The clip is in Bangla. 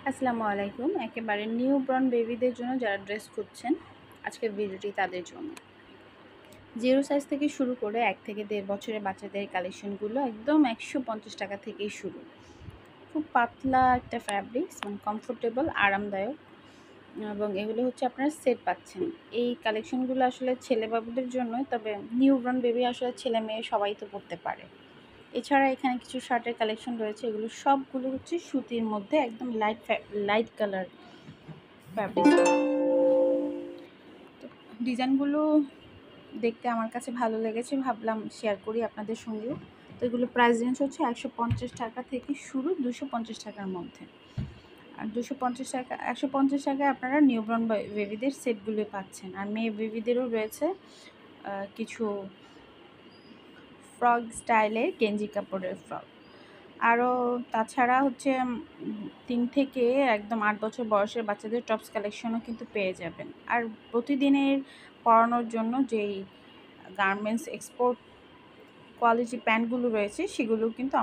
আসসালামু আলাইকুম। একেবারে নিউবর্ন বেবিদের জন্য যারা ড্রেস খুঁজছেন, আজকের ভিডিওটি তাদের জন্য। 0 সাইজ থেকে শুরু করে 1 থেকে 1.5 বছরের বাচ্চাদের কালেকশনগুলো একদম 150 টাকা থেকেই শুরু। খুব পাতলা একটা ফ্যাব্রিক্স এবং কমফোর্টেবল, আরামদায়ক, এবং এগুলো হচ্ছে আপনারা সেট পাচ্ছেন। এই কালেকশনগুলো আসলে ছেলে বাবুদের জন্যই, তবে নিউবর্ন বেবি আসলে ছেলে মেয়ে সবাই তো পরতে পারে। এছাড়া এখানে কিছু শার্টের কালেকশন রয়েছে, এগুলো সবগুলো হচ্ছে সুতির মধ্যে একদম লাইট কালার ফ্যাব্রিক। তো ডিজাইনগুলো দেখতে আমার কাছে ভালো লেগেছে, ভাবলাম শেয়ার করি আপনাদের সঙ্গেও। তো এগুলো প্রাইস রেঞ্জ হচ্ছে 150 টাকা থেকে শুরু 250 টাকার মধ্যে। আর 250 টাকা 150 টাকায় আপনারা নিউবর্ন বেবিদের সেটগুলো পাচ্ছেন। আর মেয়ে বেবিদেরও রয়েছে কিছু ফ্রক স্টাইলের গেঞ্জি কাপড়ের ফ্রক। আরও তাছাড়া হচ্ছে 3 থেকে একদম 8 বছর বয়সের বাচ্চাদের টপস কালেকশনও কিন্তু পেয়ে যাবেন। আর প্রতিদিনের পরানোর জন্য যেই গার্মেন্টস এক্সপোর্ট কোয়ালিটি প্যান্টগুলো রয়েছে, সেগুলো কিন্তু